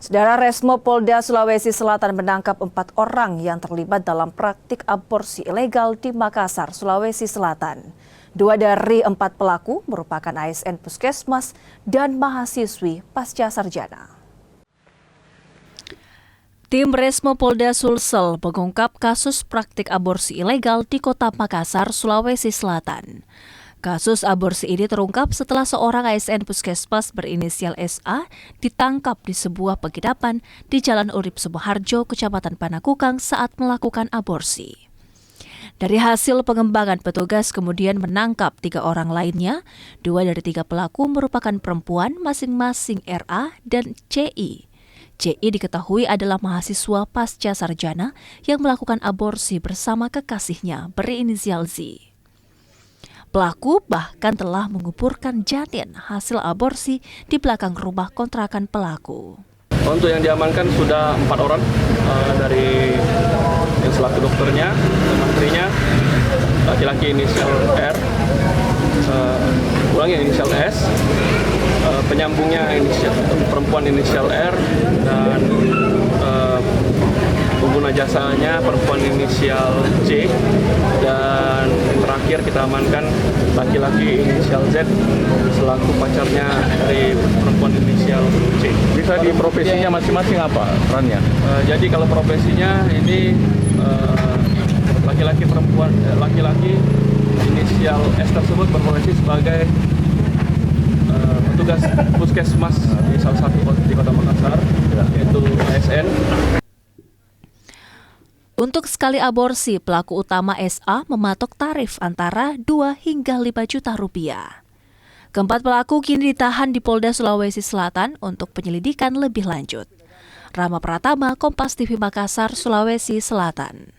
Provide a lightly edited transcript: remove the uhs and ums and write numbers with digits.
Saudara, Resmo Polda Sulawesi Selatan menangkap 4 orang yang terlibat dalam praktik aborsi ilegal di Makassar, Sulawesi Selatan. 2 dari 4 pelaku merupakan ASN Puskesmas dan mahasiswi pasca sarjana. Tim Resmo Polda Sulsel mengungkap kasus praktik aborsi ilegal di Kota Makassar, Sulawesi Selatan. Kasus aborsi ini terungkap setelah seorang ASN Puskesmas berinisial SA ditangkap di sebuah penginapan di Jalan Urip Sumoharjo, Kecamatan Panakukang saat melakukan aborsi. Dari hasil pengembangan, petugas kemudian menangkap 3 orang lainnya. 2 dari 3 pelaku merupakan perempuan, masing-masing RA dan CI. CI diketahui adalah mahasiswa pasca sarjana yang melakukan aborsi bersama kekasihnya berinisial Z. Pelaku bahkan telah menguburkan janin hasil aborsi di belakang rumah kontrakan pelaku. Untuk yang diamankan sudah 4 orang dari yang selaku dokternya dan menterinya, laki-laki inisial R, inisial S, penyambungnya perempuan inisial R, dan pengguna jasanya perempuan inisial C, dan terakhir kita amankan laki-laki inisial Z selaku pacarnya dari perempuan inisial C. Bisa di profesinya masing-masing apa perannya? Jadi kalau profesinya ini laki-laki inisial S tersebut berprofesi sebagai petugas puskesmas di salah satu di Kota Makassar, yaitu ASN. Untuk sekali aborsi, pelaku utama SA mematok tarif antara 2 hingga 5 juta rupiah. Keempat pelaku kini ditahan di Polda Sulawesi Selatan untuk penyelidikan lebih lanjut. Rama Pratama, Kompas TV Makassar, Sulawesi Selatan.